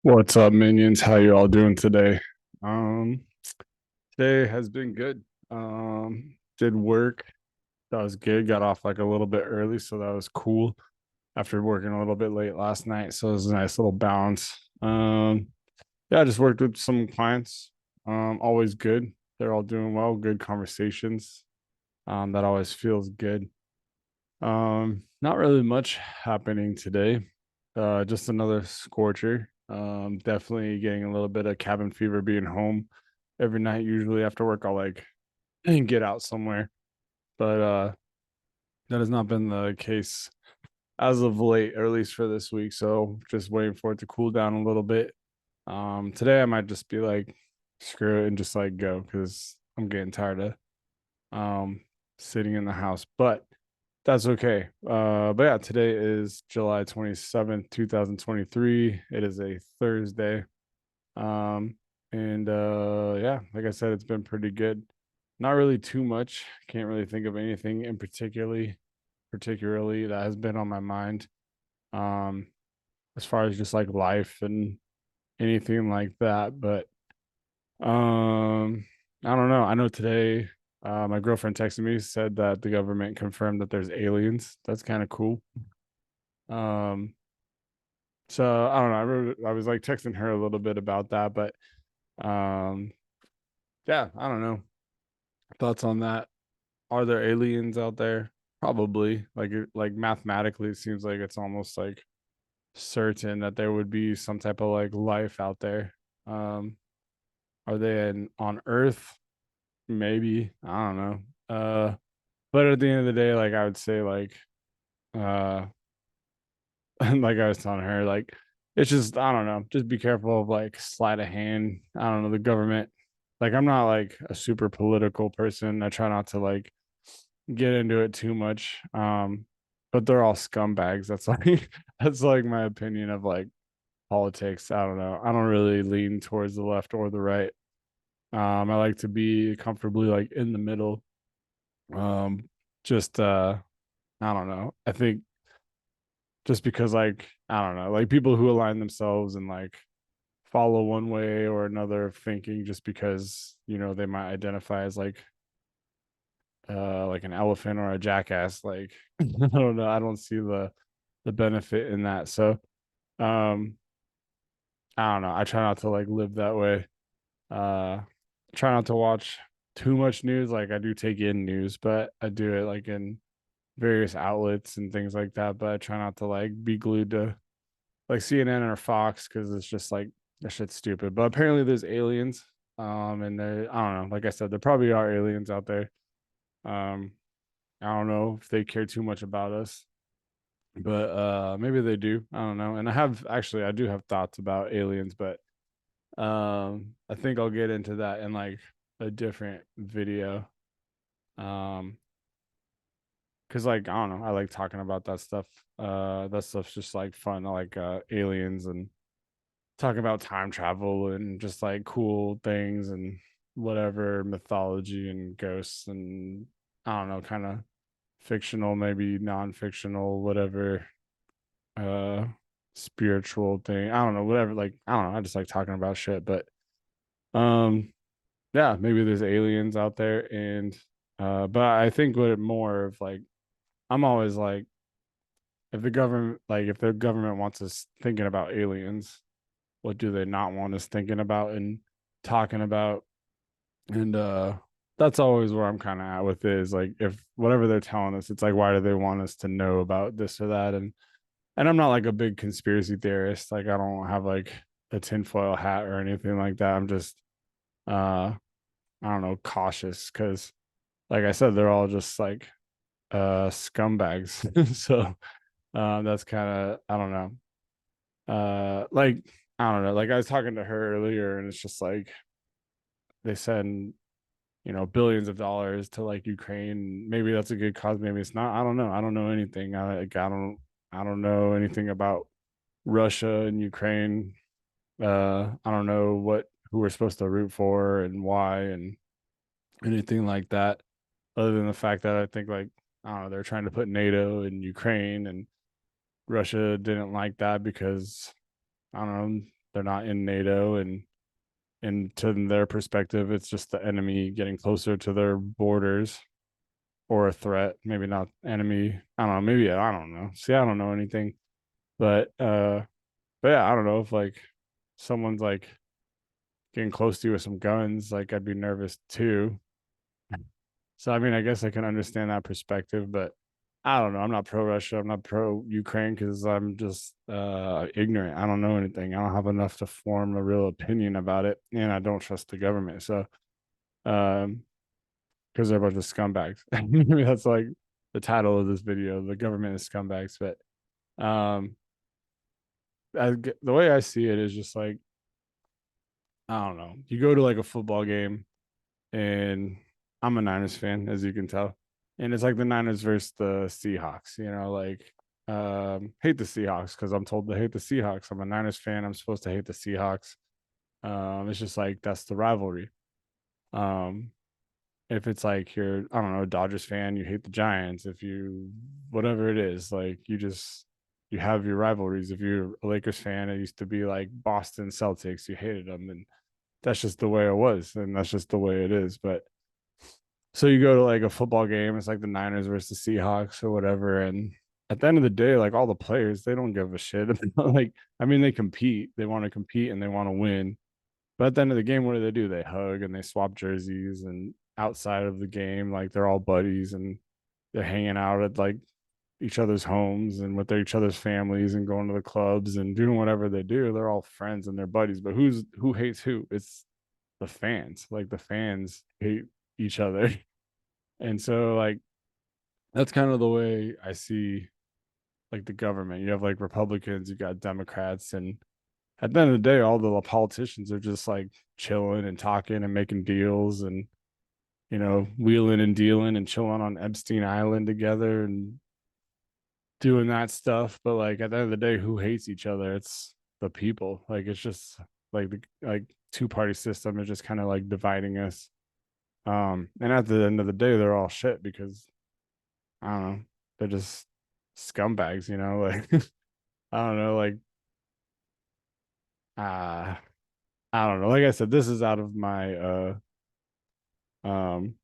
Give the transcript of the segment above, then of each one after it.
What's up, minions? How you all doing today? Um, Today has been good. Did work. That was good. Got off like a little bit early, so that was cool. After working a little bit late last night, so it was a nice little bounce. Yeah, I just worked with some clients. Always good. They're all doing well. Good conversations. That always feels good. Not really much happening today. Just another scorcher. Definitely getting a little bit of cabin fever being home every night. Usually after work, I'll like get out somewhere, but that has not been the case as of late, or at least for this week. So just waiting for it to cool down a little bit. Today I might just be like, screw it and just like go because I'm getting tired of um sitting in the house. But that's okay. But yeah, today is July 27th, 2023. It is a Thursday. Um, and yeah, like I said, it's been pretty good. Not really too much. Can't really think of anything in particularly that has been on my mind. Um, as far as just like life and anything like that. But I don't know. I know today my girlfriend texted me, said that the government confirmed that there's aliens. That's kind of cool. Um, so I don't know. I was like texting her a little bit about that, but um, yeah, I don't know. Thoughts on that? Are there aliens out there? Probably. Like mathematically, it seems like it's almost like certain that there would be some type of like life out there. Um, are they on Earth? Maybe. I don't know. But at the end of the day, like I would say, uh, and like I was telling her, like it's just I don't know, just be careful of like sleight of hand. I don't know the government. Like I'm not like a super political person. I try not to like get into it too much. But they're all scumbags. That's like that's like my opinion of like politics. I don't know. I don't really lean towards the left or the right. I like to be comfortably like in the middle. Um, just I don't know. I think just because like I don't know, like people who align themselves and like follow one way or another of thinking just because, they might identify as like an elephant or a jackass, like I don't know, I don't see the benefit in that. So, um I don't know. I try not to like live that way. Uh Try not to watch too much news. Like I do take in news, but I do it like in various outlets and things like that, but I try not to like be glued to like CNN or Fox because it's just like that shit's stupid. But apparently there's aliens. And there I don't know, like I said, there probably are aliens out there. Um, I don't know if they care too much about us, but maybe they do. I don't know. And I do have thoughts about aliens, but I think I'll get into that in like a different video. Um, because like I don't know, I like talking about that stuff. That stuff's just like fun. I like aliens and talking about time travel and just like cool things and whatever mythology and ghosts and I don't know, kind of fictional, maybe non-fictional, whatever uh spiritual thing. I don't know, whatever, like I don't know, I just like talking about shit, but um yeah, maybe there's aliens out there and but I think what more of like I'm always like if the government wants us thinking about aliens, what do they not want us thinking about and talking about? And that's always where I'm kind of at with it is like if whatever they're telling us, it's like why do they want us to know about this or that? And I'm not like a big conspiracy theorist. Like I don't have like a tinfoil hat or anything like that. I'm just I don't know, cautious because like I said, they're all just like scumbags. So that's kind of I don't know. Like I don't know. Like I was talking to her earlier, and it's just like they send billions of dollars to like Ukraine. Maybe that's a good cause. Maybe it's not. I don't know. I don't know anything. I don't know anything about Russia and Ukraine. I don't know who we're supposed to root for and why and anything like that. Other than the fact that I think like I don't know they're trying to put NATO in Ukraine and Russia didn't like that because I don't know. they're not in NATO, and to their perspective, it's just the enemy getting closer to their borders or a threat. Maybe not enemy. I don't know. Maybe I don't know. See, I don't know anything, but yeah, I don't know if like someone's like getting close to you with some guns, like I'd be nervous too. So I mean, I guess I can understand that perspective, but I don't know. I'm not pro Russia. I'm not pro Ukraine because I'm just ignorant. I don't know anything. I don't have enough to form a real opinion about it, and I don't trust the government. So because they're a bunch of scumbags. Maybe that's like the title of this video. The government is scumbags, but um, the way I see it is just like I don't know. You go to like a football game, and I'm a Niners fan, as you can tell, and it's like the Niners versus the Seahawks. You know, like hate the Seahawks because I'm told to hate the Seahawks. I'm a Niners fan. I'm supposed to hate the Seahawks. It's just like that's the rivalry. Um, if it's like you're, I don't know, a Dodgers fan, you hate the Giants. If you, whatever it is, like you have your rivalries. If you're a Lakers fan, it used to be like Boston Celtics, you hated them. And that's just the way it was. And that's just the way it is. But so you go to like a football game, it's like the Niners versus the Seahawks or whatever. And at the end of the day, like all the players, they don't give a shit about like, I mean, they compete, they want to compete and they want to win. But at the end of the game, what do? They hug and they swap jerseys, and outside of the game, like they're all buddies and they're hanging out at like each other's homes and with each other's families and going to the clubs and doing whatever they do. They're all friends and they're buddies. But who hates who? It's the fans. Like the fans hate each other. And so like that's kind of the way I see like the government. You have like Republicans, you got Democrats, and at the end of the day, all the politicians are just like chilling and talking and making deals and wheeling and dealing and chilling on Epstein Island together and doing that stuff. But like at the end of the day, who hates each other? It's the people. Like it's just like the like two-party system is just kind of like dividing us. And at the end of the day, they're all shit because I don't know, they're just scumbags, like I don't know, like uh I don't know. Like I said, this is out of my um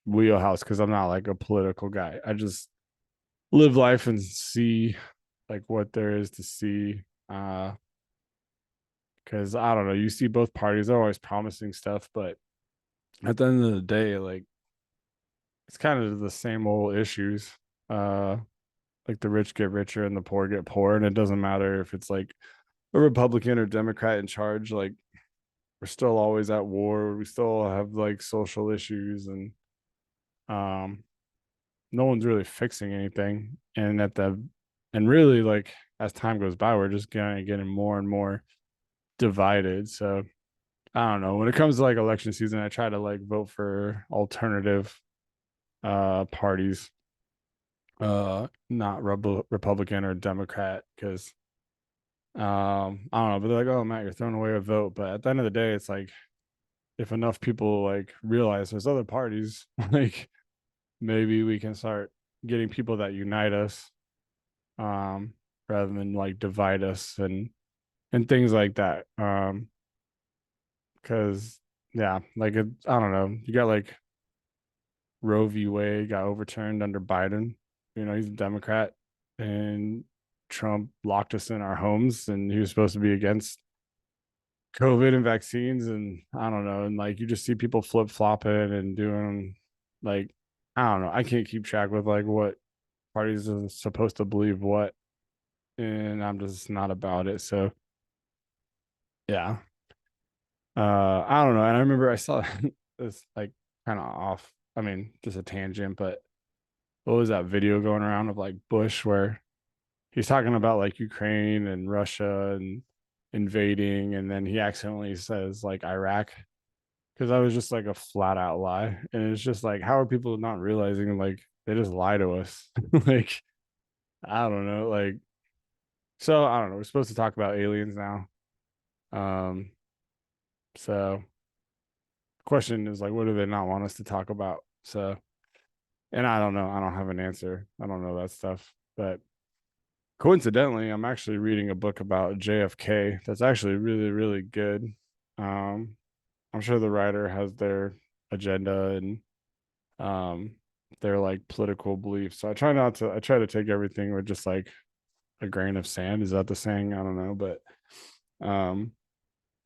wheelhouse because I'm not like a political guy. I just live life and see like what there is to see. Because I don't know, you see both parties are always promising stuff, but at the end of the day, like it's kind of the same old issues. Uh, like the rich get richer and the poor get poor, and it doesn't matter if it's like a Republican or Democrat in charge. Like we're still always at war. We still have like social issues, and um, no one's really fixing anything. And really like as time goes by, we're just getting more and more divided. So I don't know. When it comes to like election season, I try to like vote for alternative parties, not Republican or Democrat, because I don't know, but they're like, oh Matt, you're throwing away a vote. But at the end of the day, it's like if enough people like realize there's other parties, like maybe we can start getting people that unite us, um, rather than like divide us and things like that. Because yeah, like I don't know, you got like Roe v. Wade got overturned under Biden. He's a Democrat, and Trump locked us in our homes, and he was supposed to be against COVID and vaccines, and I don't know, and like you just see people flip flopping and doing like I don't know. I can't keep track with like what parties are supposed to believe what, and I'm just not about it. So yeah, I don't know. And I remember I saw this like kind of off. I mean, just a tangent, but what was that video going around of like Bush where he's talking about like Ukraine and Russia and invading, and then he accidentally says like Iraq because that was just like a flat out lie, and it's just like how are people not realizing like they just lie to us? Like I don't know, like so I don't know. We're supposed to talk about aliens now, um. So the question is like, what do they not want us to talk about? So, and I don't know. I don't have an answer. I don't know that stuff, but Coincidentally, I'm actually reading a book about JFK that's actually really, really good. Um, I'm sure the writer has their agenda and um their like political beliefs. So I try to take everything with just like a grain of sand. Is that the saying? I don't know, but um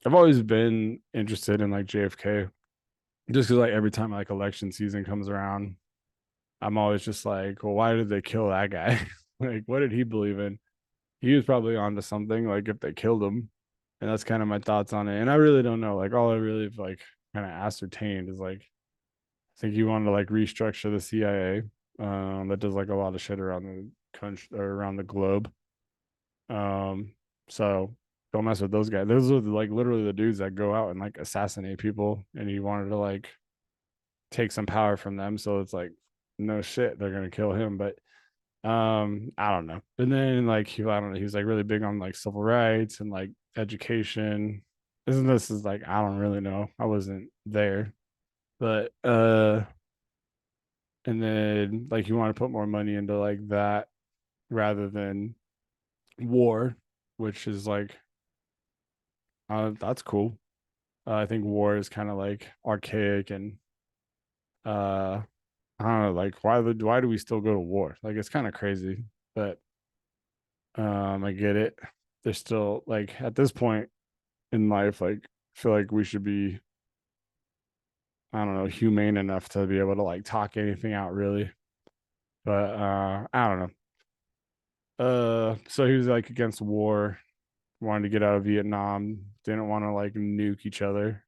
I've always been interested in like JFK just because like every time like election season comes around, I'm always just like, well, why did they kill that guy? Like, what did he believe in? He was probably onto something. Like, if they killed him, and that's kind of my thoughts on it. And I really don't know. Like, all I really like kind of ascertained is like, I think he wanted to like restructure the CIA. That does like a lot of shit around the country or around the globe. Um, so don't mess with those guys. Those are like literally the dudes that go out and like assassinate people, and he wanted to like take some power from them. So it's like, no shit, they're gonna kill him. But I don't know. And then like I don't know, he was like really big on like civil rights and like education. Isn't this is like I don't really know. I wasn't there. But and then like you want to put more money into like that rather than war, which is like that's cool. I think war is kind of like archaic and uh I don't know, like why do we still go to war? Like it's kind of crazy, but I get it. There's still like at this point in life, like I feel like we should be, I don't know, humane enough to be able to like talk anything out really. But I don't know. So he was like against war, wanted to get out of Vietnam, didn't want to like nuke each other,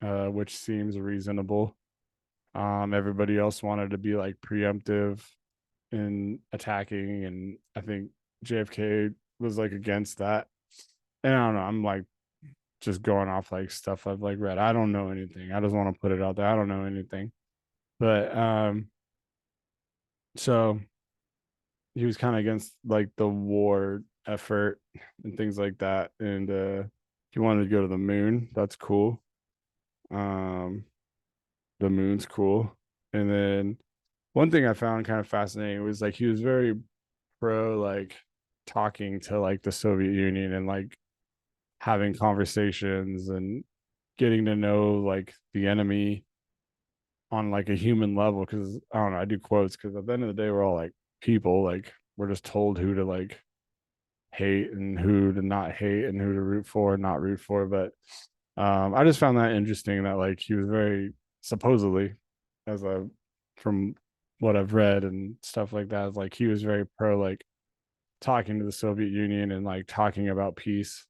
which seems reasonable. Everybody else wanted to be like preemptive in attacking, and I think JFK was like against that. And I don't know, I'm like just going off like stuff I've like read. I don't know anything. I just want to put it out there. I don't know anything. But so he was kind of against like the war effort and things like that. And he wanted to go to the moon. That's cool. Um the moon's cool. And then one thing I found kind of fascinating was like he was very pro like talking to like the Soviet Union and like having conversations and getting to know like the enemy on like a human level. Because I don't know, I do quotes because at the end of the day we're all like people, like we're just told who to like hate and who to not hate and who to root for and not root for. But I just found that interesting that like he was very supposedly, as a from what I've read and stuff like that, like he was very pro like talking to the Soviet Union and like talking about peace.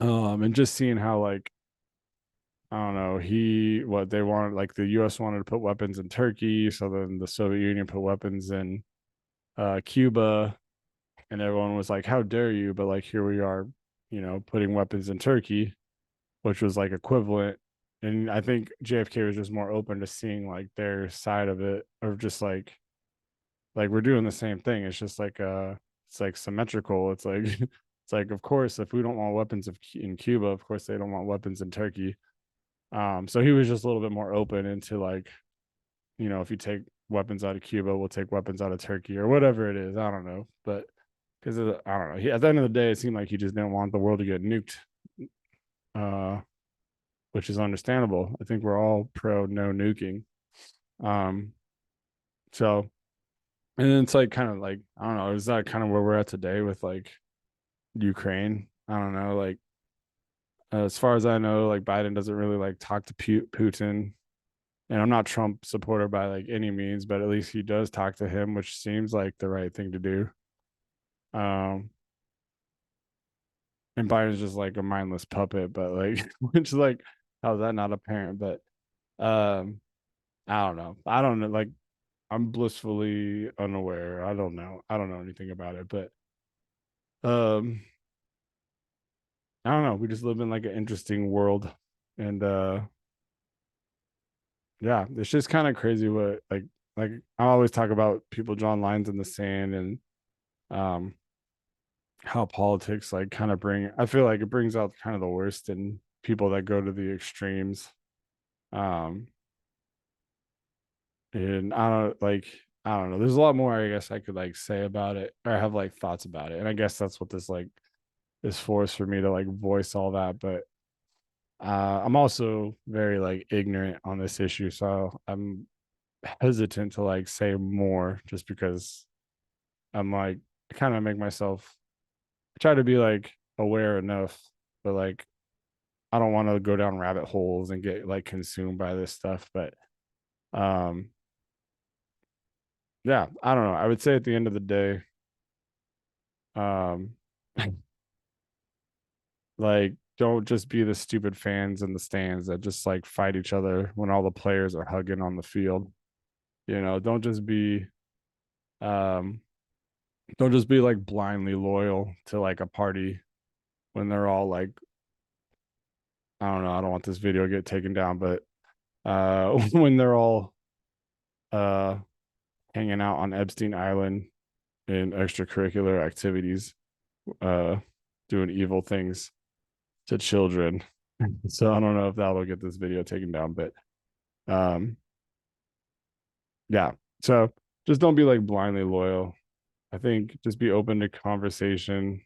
And just seeing how like I don't know, he what they wanted like the US wanted to put weapons in Turkey, so then the Soviet Union put weapons in Cuba, and everyone was like, how dare you? But like here we are, putting weapons in Turkey, which was like equivalent. And I think JFK was just more open to seeing like their side of it, or just like we're doing the same thing. It's just like it's like symmetrical. It's like it's like of course if we don't want weapons in Cuba, of course they don't want weapons in Turkey. So he was just a little bit more open into like, if you take weapons out of Cuba, we'll take weapons out of Turkey or whatever it is. I don't know, but because I don't know. At the end of the day, it seemed like he just didn't want the world to get nuked, uh, which is understandable. I think we're all pro no nuking. Um, so and then it's like kind of like I don't know. Is that kind of where we're at today with like Ukraine? I don't know. Like as far as I know, like Biden doesn't really like talk to Putin. And I'm not Trump supporter by like any means, but at least he does talk to him, which seems like the right thing to do. Um, and Biden's just like a mindless puppet, but like, which is like, how's that not apparent? But um, I don't know. I don't know. Like, I'm blissfully unaware. I don't know. I don't know anything about it, but um, I don't know. We just live in like an interesting world, and yeah, it's just kind of crazy what like I always talk about people drawing lines in the sand and um how politics like kind of I feel like it brings out kind of the worst in people that go to the extremes. Um and I don't like I don't know. There's a lot more I guess I could like say about it or have like thoughts about it. And I guess that's what this like is forced for me to like voice all that. But I'm also very like ignorant on this issue, so I'm hesitant to like say more just because I'm like I kind of make myself I try to be like aware enough, but like I don't want to go down rabbit holes and get like consumed by this stuff. But um yeah, I don't know. I would say at the end of the day, um like don't just be the stupid fans in the stands that just like fight each other when all the players are hugging on the field. Don't just be um don't just be like blindly loyal to like a party when they're all like I don't know, I don't want this video to get taken down, but when they're all uh hanging out on Epstein Island in extracurricular activities, uh doing evil things to children. So I don't know if that'll get this video taken down, but um yeah. So just don't be like blindly loyal. I think just be open to conversation,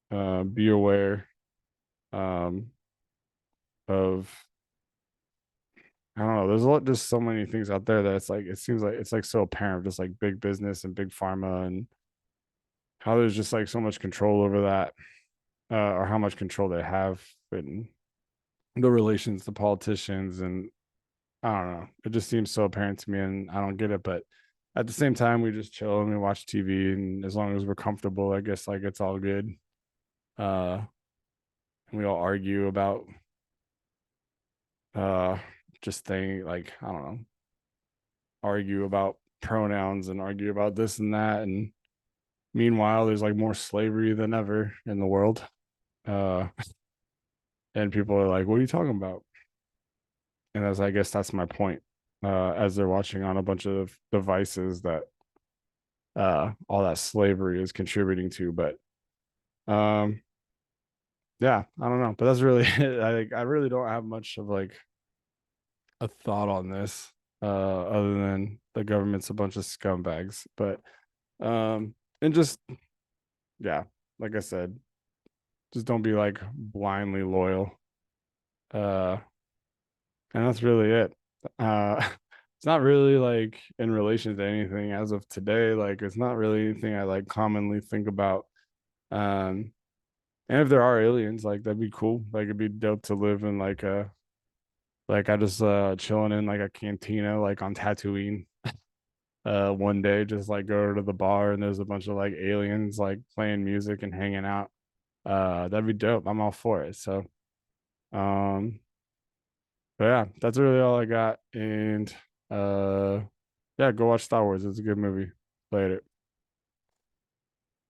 be aware um of I don't know. There's a lot, just so many things out there that it's like it seems like it's like so apparent, just like big business and big pharma, and how there's just like so much control over that, or how much control they have in the relations to politicians, and I don't know. It just seems so apparent to me, and I don't get it. But at the same time, we just chill and we watch TV, and as long as we're comfortable, I guess like it's all good. Uh, and we all argue about uh just thing like I don't know, argue about pronouns and argue about this and that, and meanwhile, there's like more slavery than ever in the world. Uh, and people are like, what are you talking about? And as I guess that's my point. As they're watching on a bunch of devices that all that slavery is contributing to. But um, yeah, I don't know. But that's really it. I really don't have much of like a thought on this, other than the government's a bunch of scumbags. But and just yeah, like I said, just don't be like blindly loyal. Uh, and that's really it. It's not really like in relation to anything as of today. Like it's not really anything I like commonly think about. Um, and if there are aliens, like that'd be cool. Like it'd be dope to live in like a like I just chilling in like a cantina like on Tatooine. One day just like go to the bar and there's a bunch of like aliens like playing music and hanging out. That'd be dope. I'm all for it. So um but yeah, that's really all I got. And uh yeah, go watch Star Wars. It's a good movie. Later.